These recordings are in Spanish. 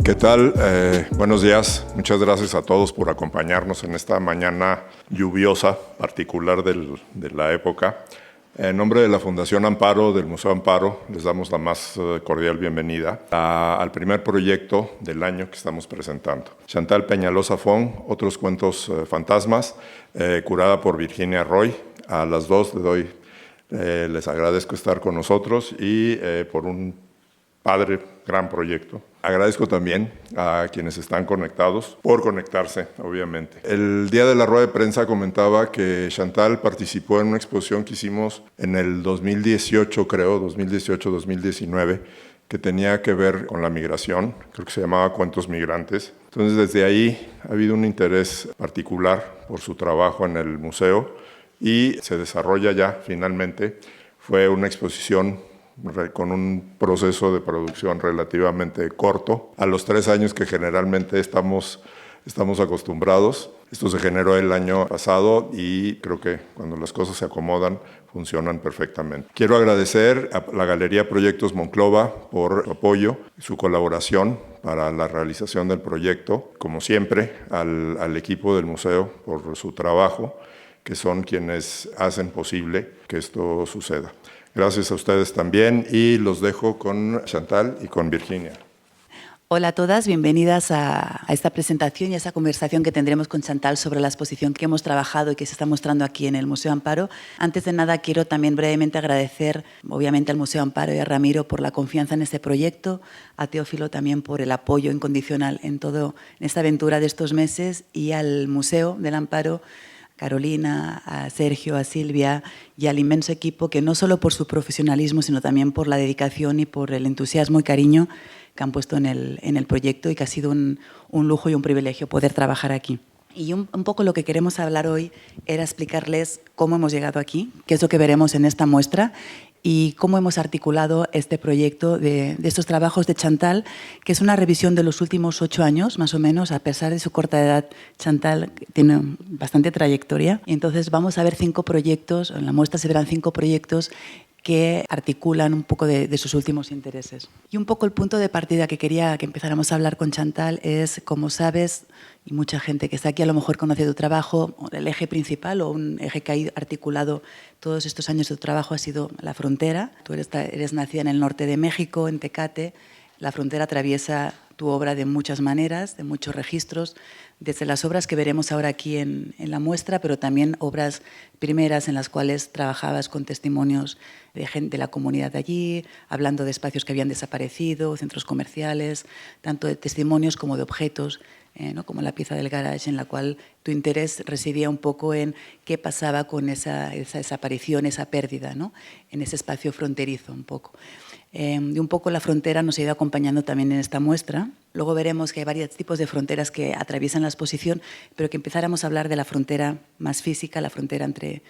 ¿Qué tal? Buenos días. Muchas gracias a todos por acompañarnos en esta mañana lluviosa, particular de la época. En nombre de la Fundación Amparo, del Museo Amparo, les damos la más cordial bienvenida al primer proyecto del año que estamos presentando. Chantal Peñalosa Fong, Otros Cuentos Fantasmas, curada por Virginia Roy. A las dos les agradezco estar con nosotros y por un gran proyecto. Agradezco también a quienes están conectados por conectarse, obviamente. El día de la rueda de prensa comentaba que Chantal participó en una exposición que hicimos en el 2018, creo, 2018-2019, que tenía que ver con la migración, creo que se llamaba Cuentos Migrantes. Entonces, desde ahí ha habido un interés particular por su trabajo en el museo y se desarrolla ya, finalmente. Fue una exposición con un proceso de producción relativamente corto, a los 3 años que generalmente estamos acostumbrados. Esto se generó el año pasado y creo que cuando las cosas se acomodan, funcionan perfectamente. Quiero agradecer a la Galería Proyectos Monclova por su apoyo, su colaboración para la realización del proyecto, como siempre, al equipo del museo por su trabajo, que son quienes hacen posible que esto suceda. Gracias a ustedes también y los dejo con Chantal y con Virginia. Hola a todas, bienvenidas a esta presentación y a esta conversación que tendremos con Chantal sobre la exposición que hemos trabajado y que se está mostrando aquí en el Museo Amparo. Antes de nada, quiero también brevemente agradecer, obviamente, al Museo Amparo y a Ramiro por la confianza en este proyecto, a Teófilo también por el apoyo incondicional en esta aventura de estos meses y al Museo del Amparo, Carolina, a Sergio, a Silvia y al inmenso equipo que no solo por su profesionalismo, sino también por la dedicación y por el entusiasmo y cariño que han puesto en el proyecto y que ha sido un lujo y un privilegio poder trabajar aquí. Y un poco lo que queremos hablar hoy era explicarles cómo hemos llegado aquí, qué es lo que veremos en esta muestra y cómo hemos articulado este proyecto de estos trabajos de Chantal, que es una revisión de los últimos 8 años, más o menos. A pesar de su corta edad, Chantal tiene bastante trayectoria. Y entonces vamos a ver 5 proyectos, en la muestra se verán 5 proyectos que articulan un poco de sus últimos intereses. Y un poco el punto de partida que quería que empezáramos a hablar con Chantal es, como sabes, y mucha gente que está aquí a lo mejor conoce tu trabajo, el eje principal o un eje que ha articulado todos estos años de tu trabajo ha sido la frontera. Tú eres nacida en el norte de México, en Tecate. La frontera atraviesa tu obra de muchas maneras, de muchos registros, desde las obras que veremos ahora aquí en la muestra, pero también obras primeras en las cuales trabajabas con testimonios de gente de la comunidad de allí, hablando de espacios que habían desaparecido, centros comerciales, tanto de testimonios como de objetos, ¿no? Como la pieza del garage, en la cual tu interés residía un poco en qué pasaba con esa desaparición, esa pérdida, ¿no? En ese espacio fronterizo un poco. Y un poco la frontera nos ha ido acompañando también en esta muestra. Luego veremos que hay varios tipos de fronteras que atraviesan la exposición, pero que empezáramos a hablar de la frontera más física, la frontera entre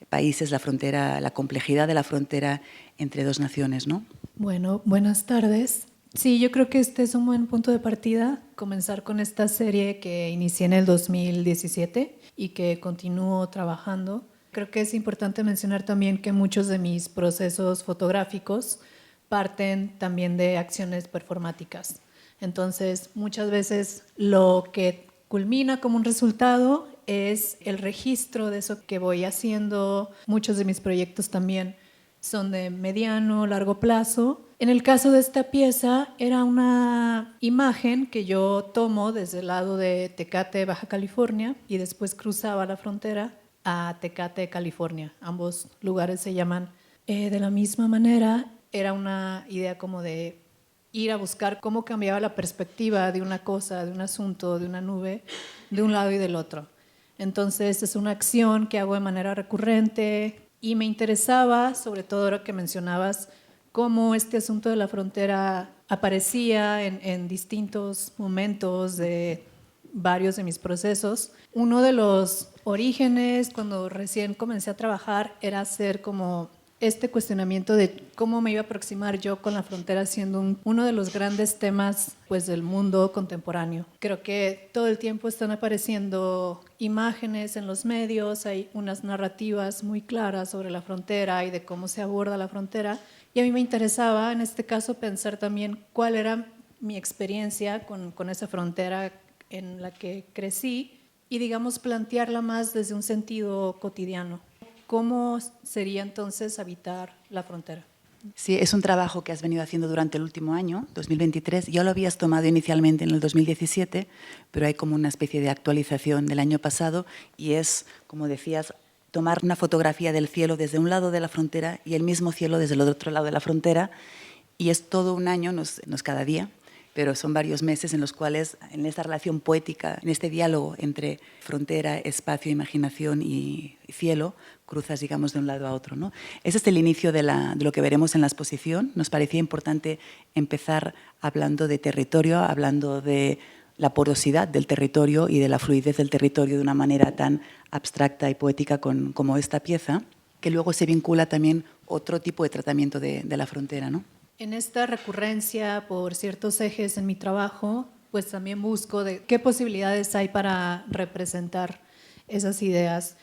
países, la complejidad de la frontera entre 2 naciones, ¿no? Bueno, buenas tardes. Sí, yo creo que este es un buen punto de partida, comenzar con esta serie que inicié en el 2017 y que continúo trabajando. Creo que es importante mencionar también que muchos de mis procesos fotográficos parten también de acciones performáticas. Entonces, muchas veces lo que culmina como un resultado es el registro de eso que voy haciendo. Muchos de mis proyectos también son de mediano, largo plazo. En el caso de esta pieza, era una imagen que yo tomo desde el lado de Tecate, Baja California, y después cruzaba la frontera a Tecate, California. Ambos lugares se llaman de la misma manera. Era una idea como de ir a buscar cómo cambiaba la perspectiva de una cosa, de un asunto, de una nube, de un lado y del otro. Entonces, es una acción que hago de manera recurrente y me interesaba, sobre todo ahora que mencionabas, cómo este asunto de la frontera aparecía en distintos momentos de varios de mis procesos. Uno de los orígenes, cuando recién comencé a trabajar, era hacer como este cuestionamiento de cómo me iba a aproximar yo con la frontera siendo uno de los grandes temas pues, del mundo contemporáneo. Creo que todo el tiempo están apareciendo imágenes en los medios, hay unas narrativas muy claras sobre la frontera y de cómo se aborda la frontera, y a mí me interesaba en este caso pensar también cuál era mi experiencia con esa frontera en la que crecí y, digamos, plantearla más desde un sentido cotidiano. ¿Cómo sería entonces habitar la frontera? Sí, es un trabajo que has venido haciendo durante el último año, 2023. Ya lo habías tomado inicialmente en el 2017, pero hay como una especie de actualización del año pasado y es, como decías, tomar una fotografía del cielo desde un lado de la frontera y el mismo cielo desde el otro lado de la frontera. Y es todo un año, no es cada día, pero son varios meses en los cuales, en esta relación poética, en este diálogo entre frontera, espacio, imaginación y cielo, cruzas, digamos, de un lado a otro, ¿no? Ese es el inicio de lo que veremos en la exposición. Nos parecía importante empezar hablando de territorio, hablando de la porosidad del territorio y de la fluidez del territorio de una manera tan abstracta y poética como esta pieza, que luego se vincula también otro tipo de tratamiento de la frontera, ¿no? En esta recurrencia por ciertos ejes en mi trabajo, pues también busco de qué posibilidades hay para representar esas ideas.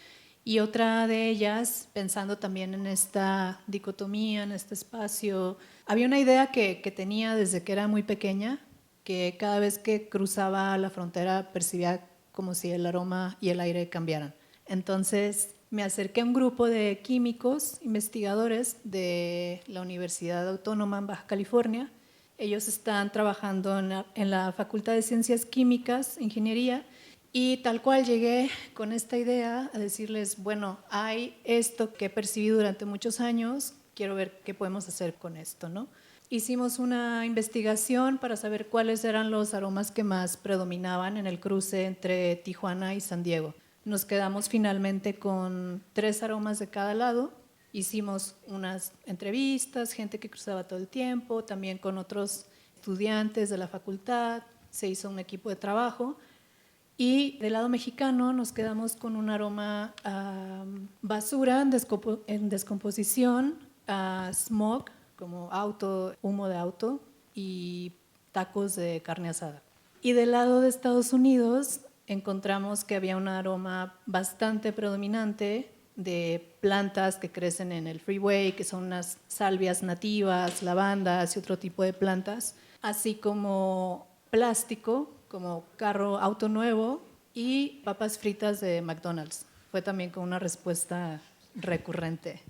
Y otra de ellas, pensando también en esta dicotomía, en este espacio, había una idea que tenía desde que era muy pequeña, que cada vez que cruzaba la frontera percibía como si el aroma y el aire cambiaran. Entonces me acerqué a un grupo de químicos, investigadores de la Universidad Autónoma en Baja California. Ellos están trabajando en la Facultad de Ciencias Químicas, Ingeniería, y tal cual llegué con esta idea a decirles, bueno, hay esto que he percibido durante muchos años, quiero ver qué podemos hacer con esto, ¿no? Hicimos una investigación para saber cuáles eran los aromas que más predominaban en el cruce entre Tijuana y San Diego. Nos quedamos finalmente con 3 aromas de cada lado. Hicimos unas entrevistas, gente que cruzaba todo el tiempo, también con otros estudiantes de la facultad. Se hizo un equipo de trabajo. Y del lado mexicano nos quedamos con un aroma a basura en descomposición, a smog, como auto, humo de auto, y tacos de carne asada. Y del lado de Estados Unidos encontramos que había un aroma bastante predominante de plantas que crecen en el freeway, que son unas salvias nativas, lavandas y otro tipo de plantas, así como plástico, como auto nuevo, y papas fritas de McDonald's. Fue también con una respuesta recurrente.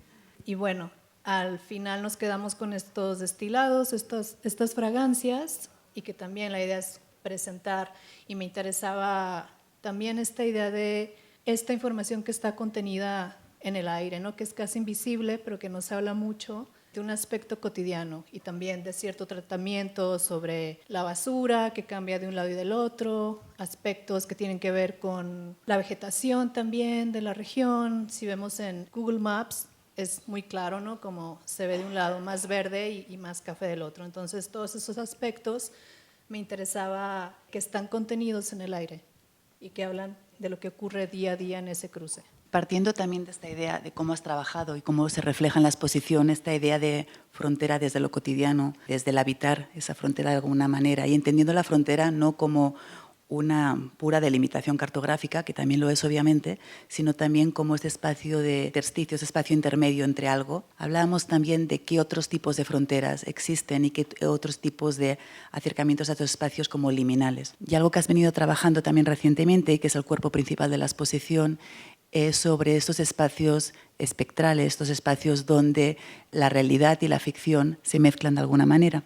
Y bueno, al final nos quedamos con estos destilados, estas fragancias, y que también la idea es presentar, y me interesaba también esta idea de esta información que está contenida en el aire, ¿no? Que es casi invisible, pero que nos habla mucho de un aspecto cotidiano y también de cierto tratamiento sobre la basura que cambia de un lado y del otro, aspectos que tienen que ver con la vegetación también de la región. Si vemos en Google Maps, es muy claro, ¿no? Como se ve de un lado más verde y más café del otro. Entonces, todos esos aspectos me interesaba que están contenidos en el aire y que hablan de lo que ocurre día a día en ese cruce. Partiendo también de esta idea de cómo has trabajado y cómo se refleja en la exposición, esta idea de frontera desde lo cotidiano, desde el habitar esa frontera de alguna manera y entendiendo la frontera no como una pura delimitación cartográfica, que también lo es obviamente, sino también como este espacio de intersticio, ese espacio intermedio entre algo. Hablábamos también de qué otros tipos de fronteras existen y qué otros tipos de acercamientos a estos espacios como liminales. Y algo que has venido trabajando también recientemente y que es el cuerpo principal de la exposición es sobre estos espacios espectrales, estos espacios donde la realidad y la ficción se mezclan de alguna manera.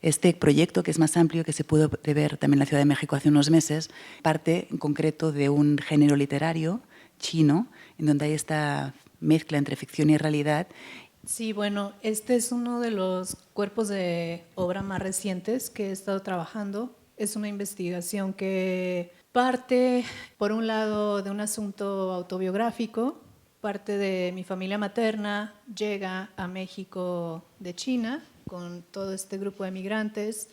Este proyecto, que es más amplio, que se pudo ver también en la Ciudad de México hace unos meses, parte en concreto de un género literario chino, en donde hay esta mezcla entre ficción y realidad. Sí, bueno, este es uno de los cuerpos de obra más recientes que he estado trabajando. Es una investigación que parte, por un lado, de un asunto autobiográfico. Parte de mi familia materna llega a México de China con todo este grupo de migrantes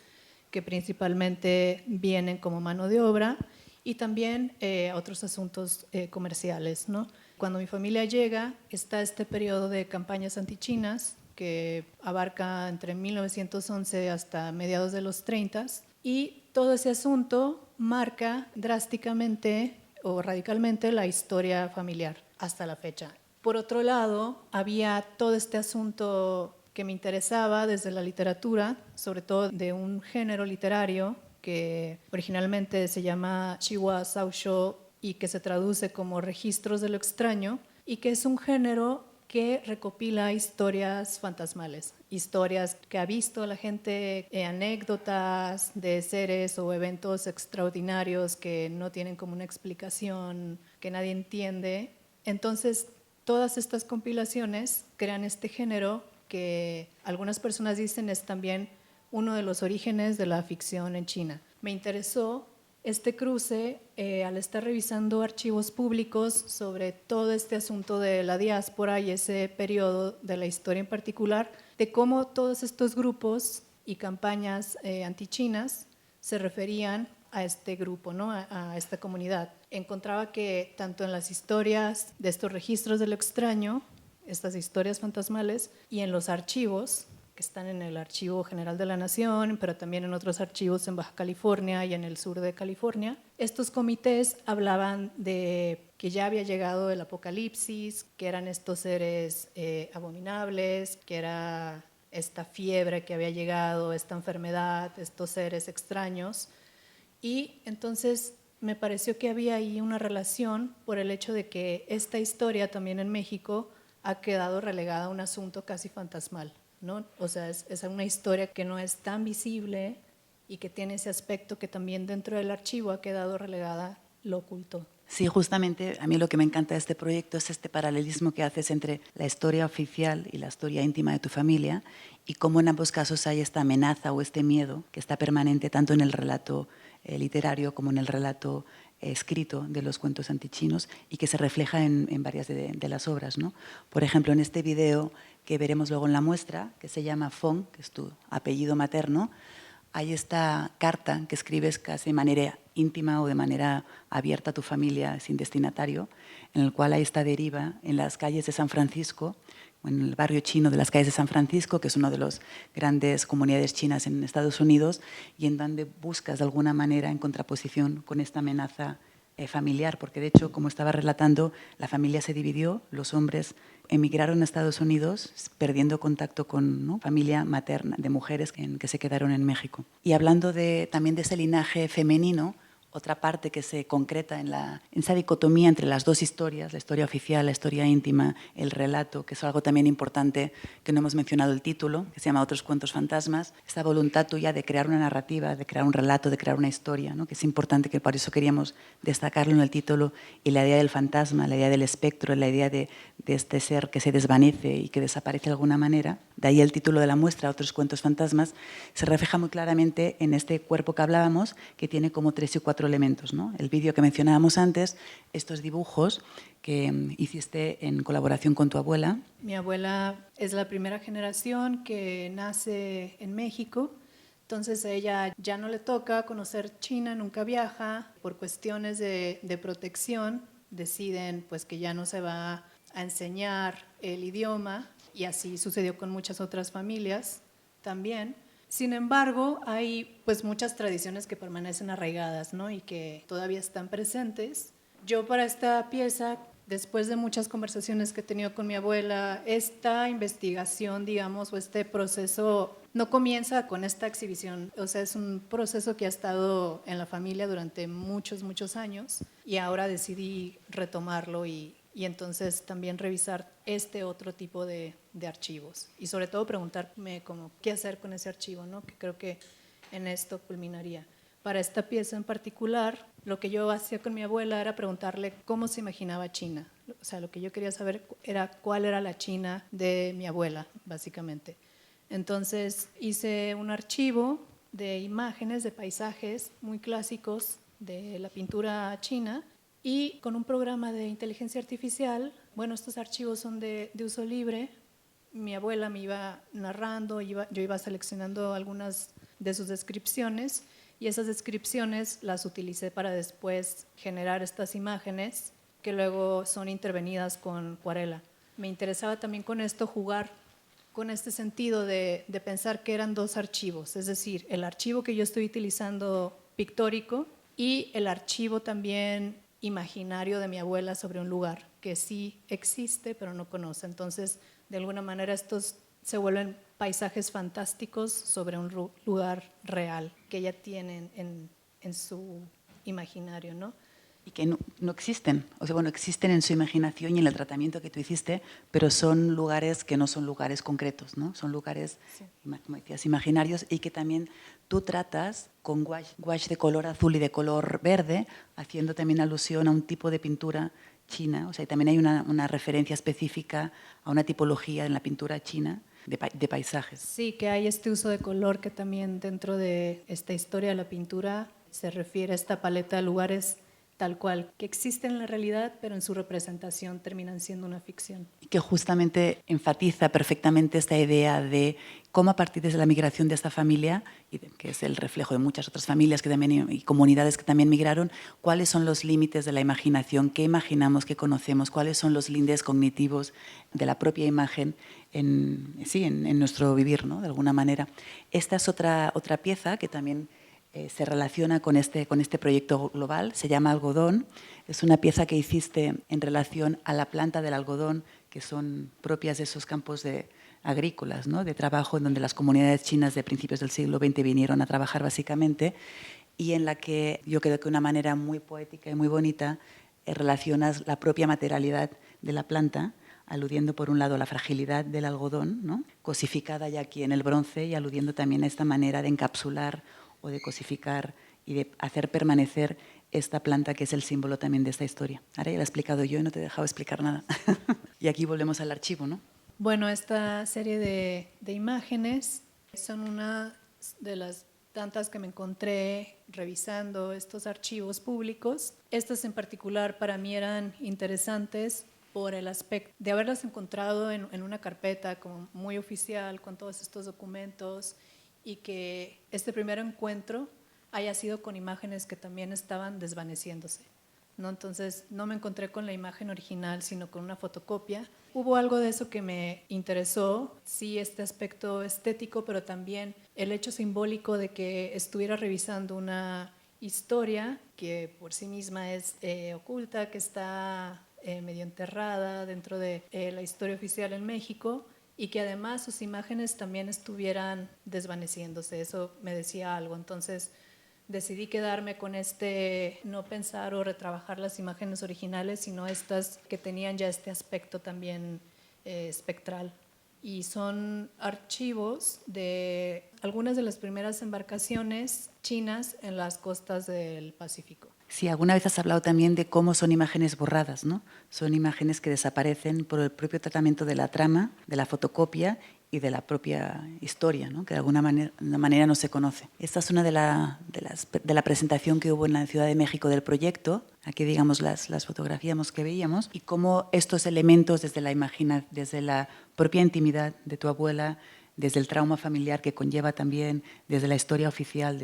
que principalmente vienen como mano de obra y también otros asuntos comerciales, ¿no? Cuando mi familia llega, está este periodo de campañas antichinas que abarca entre 1911 hasta mediados de los 30 y todo ese asunto marca drásticamente o radicalmente la historia familiar hasta la fecha. Por otro lado, había todo este asunto que me interesaba desde la literatura, sobre todo de un género literario que originalmente se llama Chiwa Saosho y que se traduce como registros de lo extraño, y que es un género que recopila historias fantasmales, historias que ha visto la gente, anécdotas de seres o eventos extraordinarios que no tienen como una explicación, que nadie entiende. Entonces, todas estas compilaciones crean este género que algunas personas dicen es también uno de los orígenes de la ficción en China. Me interesó este cruce al estar revisando archivos públicos sobre todo este asunto de la diáspora y ese periodo de la historia en particular, de cómo todos estos grupos y campañas antichinas se referían a este grupo, ¿no? a esta comunidad. Encontraba que tanto en las historias de estos registros de lo extraño, estas historias fantasmales, y en los archivos, que están en el Archivo General de la Nación, pero también en otros archivos en Baja California y en el sur de California, estos comités hablaban de que ya había llegado el apocalipsis, que eran estos seres abominables, que era esta fiebre que había llegado, esta enfermedad, estos seres extraños. Y entonces me pareció que había ahí una relación por el hecho de que esta historia también en México ha quedado relegada a un asunto casi fantasmal, ¿no? O sea, es una historia que no es tan visible y que tiene ese aspecto que también dentro del archivo ha quedado relegada lo oculto. Sí, justamente a mí lo que me encanta de este proyecto es este paralelismo que haces entre la historia oficial y la historia íntima de tu familia y cómo en ambos casos hay esta amenaza o este miedo que está permanente tanto en el relato literario como en el relato escrito de los cuentos antichinos y que se refleja en varias de las obras, ¿no? Por ejemplo, en este video que veremos luego en la muestra, que se llama Fong, que es tu apellido materno, hay esta carta que escribes casi de manera íntima o de manera abierta a tu familia sin destinatario, en el cual hay esta deriva en las calles de San Francisco, en el barrio chino de las calles de San Francisco, que es una de las grandes comunidades chinas en Estados Unidos, y en donde buscas de alguna manera en contraposición con esta amenaza familiar, porque de hecho, como estaba relatando, la familia se dividió, los hombres emigraron a Estados Unidos perdiendo contacto con, ¿no?, familia materna de mujeres que se quedaron en México. Y hablando también de ese linaje femenino, otra parte que se concreta en esa dicotomía entre las dos historias, la historia oficial, la historia íntima, el relato, que es algo también importante que no hemos mencionado el título, que se llama Otros cuentos fantasmas, esta voluntad tuya de crear una narrativa, de crear un relato, de crear una historia, ¿no?, que es importante, que por eso queríamos destacarlo en el título, y la idea del fantasma, la idea del espectro, la idea de este ser que se desvanece y que desaparece de alguna manera. De ahí el título de la muestra, Otros cuentos fantasmas, se refleja muy claramente en este cuerpo que hablábamos, que tiene como 3 y 4 elementos, ¿no? El vídeo que mencionábamos antes, estos dibujos que hiciste en colaboración con tu abuela. Mi abuela es la primera generación que nace en México, entonces a ella ya no le toca conocer China, nunca viaja, por cuestiones de protección deciden pues que ya no se va a enseñar el idioma, y así sucedió con muchas otras familias también. Sin embargo, hay pues muchas tradiciones que permanecen arraigadas, ¿no?, y que todavía están presentes. Yo para esta pieza, después de muchas conversaciones que he tenido con mi abuela, esta investigación, digamos, o este proceso no comienza con esta exhibición, o sea, es un proceso que ha estado en la familia durante muchos, muchos años, y ahora decidí retomarlo y entonces también revisar este otro tipo de archivos y sobre todo preguntarme como qué hacer con ese archivo, ¿no?, que creo que en esto culminaría. Para esta pieza en particular, lo que yo hacía con mi abuela era preguntarle cómo se imaginaba China. O sea, lo que yo quería saber era cuál era la China de mi abuela, básicamente. Entonces hice un archivo de imágenes, de paisajes muy clásicos de la pintura china, y con un programa de inteligencia artificial, bueno, estos archivos son de uso libre, mi abuela me iba narrando, yo iba seleccionando algunas de sus descripciones, y esas descripciones las utilicé para después generar estas imágenes que luego son intervenidas con acuarela. Me interesaba también con esto jugar con este sentido de pensar que eran dos archivos, es decir, el archivo que yo estoy utilizando pictórico y el archivo también imaginario de mi abuela sobre un lugar que sí existe pero no conoce. Entonces, de alguna manera estos se vuelven paisajes fantásticos sobre un lugar real que ya tienen en su imaginario, ¿no? Y que no existen, o sea, bueno, existen en su imaginación y en el tratamiento que tú hiciste, pero son lugares que no son lugares concretos, ¿no? Son lugares, Sí. como decías, imaginarios, y que también tú tratas con gouache de color azul y de color verde, haciendo también alusión a un tipo de pintura china, o sea, también hay una referencia específica a una tipología en la pintura china de paisajes. Sí, que hay este uso de color que también dentro de esta historia de la pintura se refiere a esta paleta de lugares tal cual, que existen en la realidad, pero en su representación terminan siendo una ficción. Y que justamente enfatiza perfectamente esta idea de cómo a partir de la migración de esta familia, que es el reflejo de muchas otras familias que también, y comunidades que también migraron, cuáles son los límites de la imaginación, qué imaginamos, qué conocemos, cuáles son los lindes cognitivos de la propia imagen en nuestro vivir, ¿no? De alguna manera. Esta es otra pieza que también se relaciona con este proyecto global, se llama Algodón. Es una pieza que hiciste en relación a la planta del algodón, que son propias de esos campos agrícolas, ¿no? De trabajo, en donde las comunidades chinas de principios del siglo XX vinieron a trabajar básicamente, y en la que yo creo que de una manera muy poética y muy bonita relacionas la propia materialidad de la planta, aludiendo por un lado a la fragilidad del algodón, ¿no? Cosificada ya aquí en el bronce, y aludiendo también a esta manera de encapsular o de cosificar y de hacer permanecer esta planta que es el símbolo también de esta historia. Ahora ya lo he explicado yo y no te he dejado explicar nada. Y aquí volvemos al archivo, ¿no? Bueno, esta serie de imágenes son una de las tantas que me encontré revisando estos archivos públicos. Estas en particular para mí eran interesantes por el aspecto de haberlas encontrado en una carpeta como muy oficial con todos estos documentos, y que este primer encuentro haya sido con imágenes que también estaban desvaneciéndose, ¿no? Entonces no me encontré con la imagen original, sino con una fotocopia. Hubo algo de eso que me interesó, sí, este aspecto estético, pero también el hecho simbólico de que estuviera revisando una historia que por sí misma es oculta, que está medio enterrada dentro de la historia oficial en México, y que además sus imágenes también estuvieran desvaneciéndose. Eso me decía algo. Entonces decidí quedarme con no pensar o retrabajar las imágenes originales, sino estas que tenían ya este aspecto también espectral. Y son archivos de algunas de las primeras embarcaciones chinas en las costas del Pacífico. Sí, alguna vez has hablado también de cómo son imágenes borradas, ¿no? Son imágenes que desaparecen por el propio tratamiento de la trama, de la fotocopia y de la propia historia, ¿no? Que de alguna manera no se conoce. Esta es una de la presentación que hubo en la Ciudad de México del proyecto. Aquí, digamos, las fotografías que veíamos, y cómo estos elementos desde la propia intimidad de tu abuela, desde el trauma familiar que conlleva también, desde la historia oficial,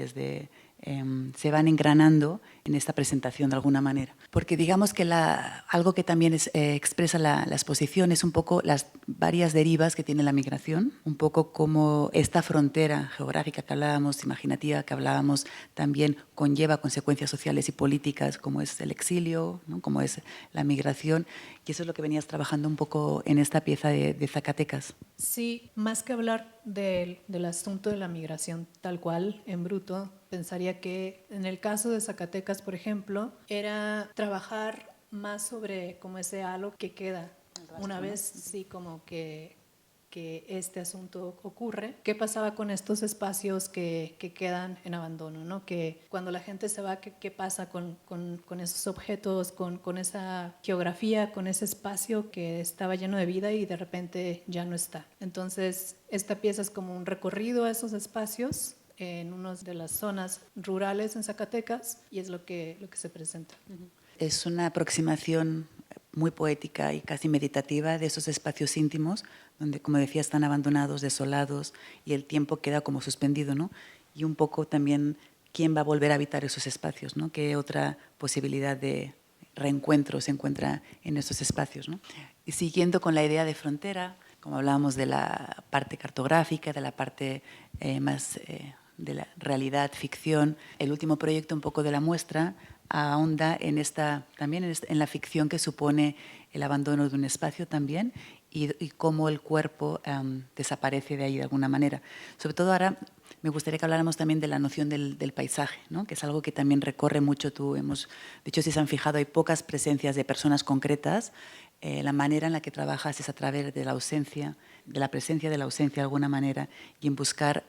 se van engranando en esta presentación de alguna manera. Porque digamos que algo que también expresa la exposición es un poco las varias derivas que tiene la migración, un poco como esta frontera geográfica que hablábamos, imaginativa que hablábamos, también conlleva consecuencias sociales y políticas, como es el exilio, ¿no? Como es la migración, y eso es lo que venías trabajando un poco en esta pieza de Zacatecas. Sí, más que hablar del asunto de la migración tal cual, en bruto, pensaría que en el caso de Zacatecas, por ejemplo, era trabajar más sobre como ese halo que queda una vez, sí, como que este asunto ocurre. ¿Qué pasaba con estos espacios que quedan en abandono, ¿no? Que cuando la gente se va, ¿qué pasa con esos objetos, con esa geografía, con ese espacio que estaba lleno de vida y de repente ya no está? Entonces, esta pieza es como un recorrido a esos espacios en una de las zonas rurales en Zacatecas, y es lo que se presenta. Es una aproximación muy poética y casi meditativa de esos espacios íntimos, donde, como decía, están abandonados, desolados, y el tiempo queda como suspendido, ¿no? Y un poco también quién va a volver a habitar esos espacios, ¿no? ¿Qué otra posibilidad de reencuentro se encuentra en esos espacios, ¿no? Y siguiendo con la idea de frontera, como hablábamos de la parte cartográfica, de la parte más de la realidad, ficción, el último proyecto un poco de la muestra ahonda también en la ficción que supone el abandono de un espacio también, y cómo el cuerpo desaparece de ahí de alguna manera. Sobre todo ahora me gustaría que habláramos también de la noción del paisaje, ¿no? Que es algo que también recorre mucho tú. De hecho, si se han fijado, hay pocas presencias de personas concretas. La manera en la que trabajas es a través de la ausencia, de la presencia de la ausencia de alguna manera, y en buscar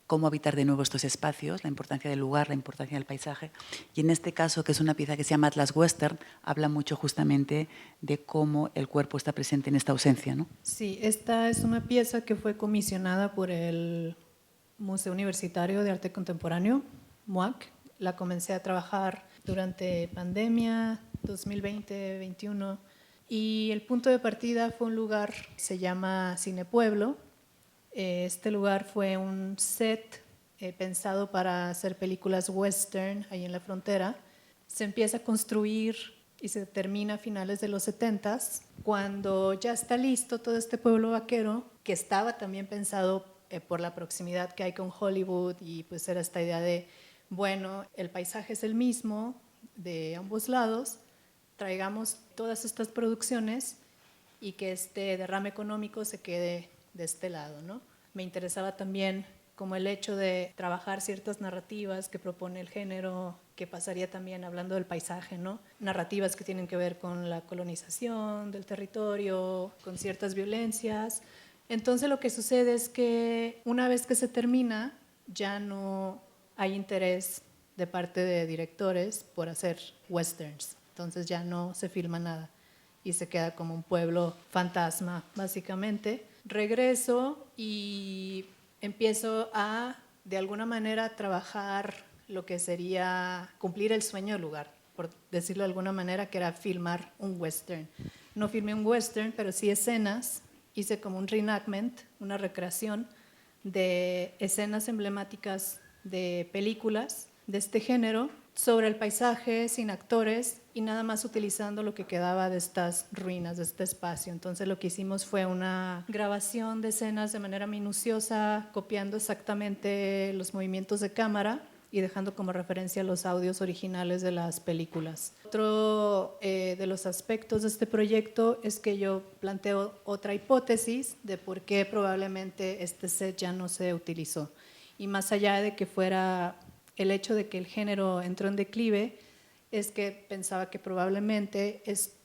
cómo habitar de nuevo estos espacios, la importancia del lugar, la importancia del paisaje. Y en este caso, que es una pieza que se llama Atlas Western, habla mucho justamente de cómo el cuerpo está presente en esta ausencia, ¿no? Sí, esta es una pieza que fue comisionada por el Museo Universitario de Arte Contemporáneo, MUAC. La comencé a trabajar durante pandemia, 2020-21, y el punto de partida fue un lugar, se llama Cine Pueblo. Este lugar fue un set pensado para hacer películas western ahí en la frontera. Se empieza a construir y se termina a finales de los 70s, cuando ya está listo todo este pueblo vaquero, que estaba también pensado por la proximidad que hay con Hollywood, y pues era esta idea de, bueno, el paisaje es el mismo de ambos lados, traigamos todas estas producciones y que este derrame económico se quede de este lado, ¿no? Me interesaba también como el hecho de trabajar ciertas narrativas que propone el género, que pasaría también hablando del paisaje, ¿no? Narrativas que tienen que ver con la colonización del territorio, con ciertas violencias. Entonces lo que sucede es que una vez que se termina, ya no hay interés de parte de directores por hacer westerns. Entonces ya no se filma nada y se queda como un pueblo fantasma, básicamente. Regreso y empiezo a, de alguna manera, trabajar lo que sería cumplir el sueño del lugar, por decirlo de alguna manera, que era filmar un western. No filmé un western, pero sí escenas. Hice como un reenactment, una recreación de escenas emblemáticas de películas de este género, sobre el paisaje, sin actores y nada más utilizando lo que quedaba de estas ruinas, de este espacio. Entonces lo que hicimos fue una grabación de escenas de manera minuciosa, copiando exactamente los movimientos de cámara y dejando como referencia los audios originales de las películas. Otro de los aspectos de este proyecto es que yo planteo otra hipótesis de por qué probablemente este set ya no se utilizó. Y más allá de que fuera el hecho de que el género entró en declive, es que pensaba que probablemente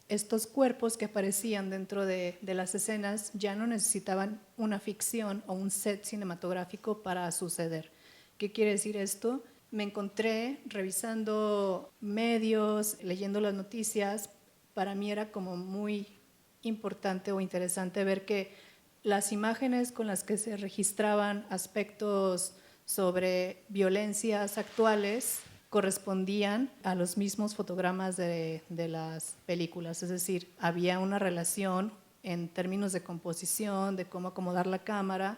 estos cuerpos que aparecían dentro de las escenas ya no necesitaban una ficción o un set cinematográfico para suceder. ¿Qué quiere decir esto? Me encontré revisando medios, leyendo las noticias. Para mí era como muy importante o interesante ver que las imágenes con las que se registraban aspectos sobre violencias actuales correspondían a los mismos fotogramas de las películas, es decir, había una relación en términos de composición, de cómo acomodar la cámara,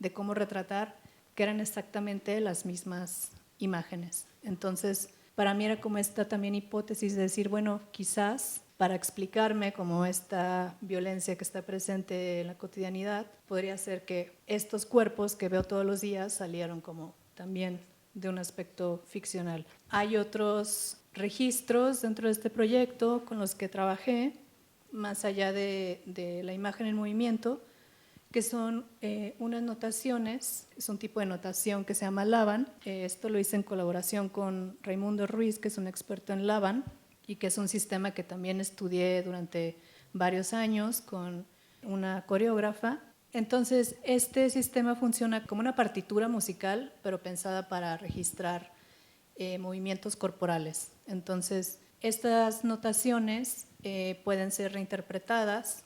de cómo retratar, que eran exactamente las mismas imágenes. Entonces, para mí era como esta también hipótesis de decir, bueno, quizás para explicarme como esta violencia que está presente en la cotidianidad, podría ser que estos cuerpos que veo todos los días salieron como también de un aspecto ficcional. Hay otros registros dentro de este proyecto con los que trabajé, más allá de la imagen en movimiento, que son unas notaciones, es un tipo de notación que se llama Laban. Esto lo hice en colaboración con Raimundo Ruiz, que es un experto en Laban, y que es un sistema que también estudié durante varios años con una coreógrafa. Entonces, este sistema funciona como una partitura musical, pero pensada para registrar movimientos corporales. Entonces, estas notaciones pueden ser reinterpretadas.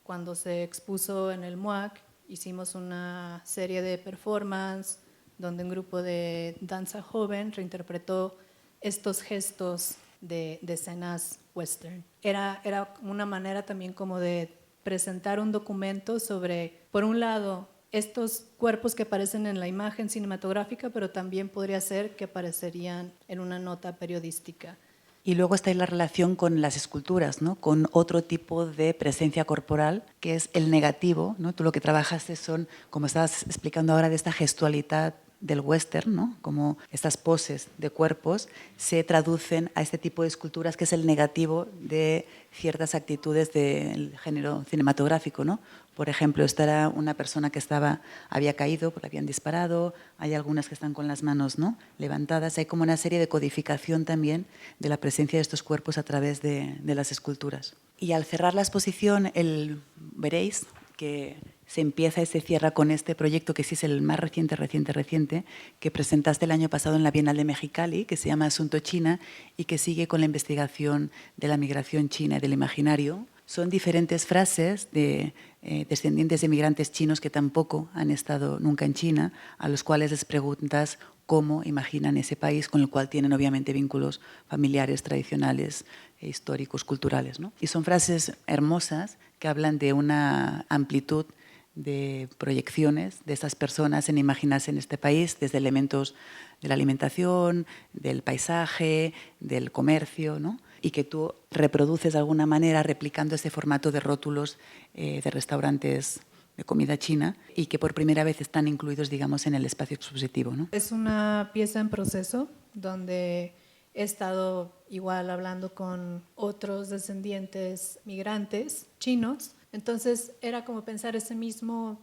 Cuando se expuso en el MUAC, hicimos una serie de performance donde un grupo de danza joven reinterpretó estos gestos de escenas western. Era una manera también como de presentar un documento sobre, por un lado, estos cuerpos que aparecen en la imagen cinematográfica, pero también podría ser que aparecerían en una nota periodística. Y luego está ahí la relación con las esculturas, ¿no? Con otro tipo de presencia corporal, que es el negativo, ¿no? Tú lo que trabajaste son, como estabas explicando ahora, de esta gestualidad del western, ¿no? Como estas poses de cuerpos se traducen a este tipo de esculturas que es el negativo de ciertas actitudes del género cinematográfico, ¿no? Por ejemplo, esta era una persona que había caído, porque habían disparado, hay algunas que están con las manos, ¿no? levantadas, hay como una serie de codificación también de la presencia de estos cuerpos a través de las esculturas. Y al cerrar la exposición, veréis que se empieza y se cierra con este proyecto que sí es el más reciente, que presentaste el año pasado en la Bienal de Mexicali, que se llama Asunto China y que sigue con la investigación de la migración china y del imaginario. Son diferentes frases de descendientes de migrantes chinos que tampoco han estado nunca en China, a los cuales les preguntas cómo imaginan ese país con el cual tienen obviamente vínculos familiares, tradicionales, históricos, culturales, ¿no? Y son frases hermosas que hablan de una amplitud de proyecciones de estas personas en imaginarse en este país, desde elementos de la alimentación, del paisaje, del comercio, ¿no? Y que tú reproduces de alguna manera replicando ese formato de rótulos de restaurantes de comida china y que por primera vez están incluidos, digamos, en el espacio expositivo, ¿no? Es una pieza en proceso donde he estado igual hablando con otros descendientes migrantes chinos. Entonces era como pensar ese mismo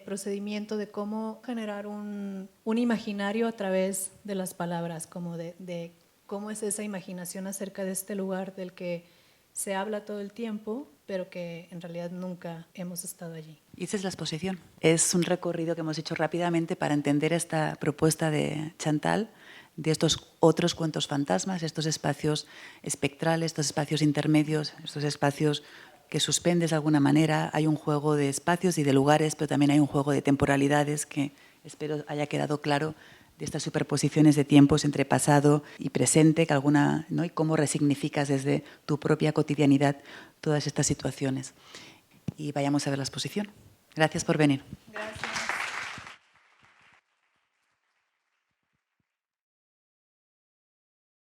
procedimiento de cómo generar un imaginario a través de las palabras, como de cómo es esa imaginación acerca de este lugar del que se habla todo el tiempo, pero que en realidad nunca hemos estado allí. Y esa es la exposición. Es un recorrido que hemos hecho rápidamente para entender esta propuesta de Chantal, de estos otros cuentos fantasmas, estos espacios espectrales, estos espacios intermedios, estos espacios que suspendes de alguna manera. Hay un juego de espacios y de lugares, pero también hay un juego de temporalidades que espero haya quedado claro, de estas superposiciones de tiempos entre pasado y presente, ¿no? Y cómo resignificas desde tu propia cotidianidad todas estas situaciones. Y vayamos a ver la exposición. Gracias por venir. Gracias.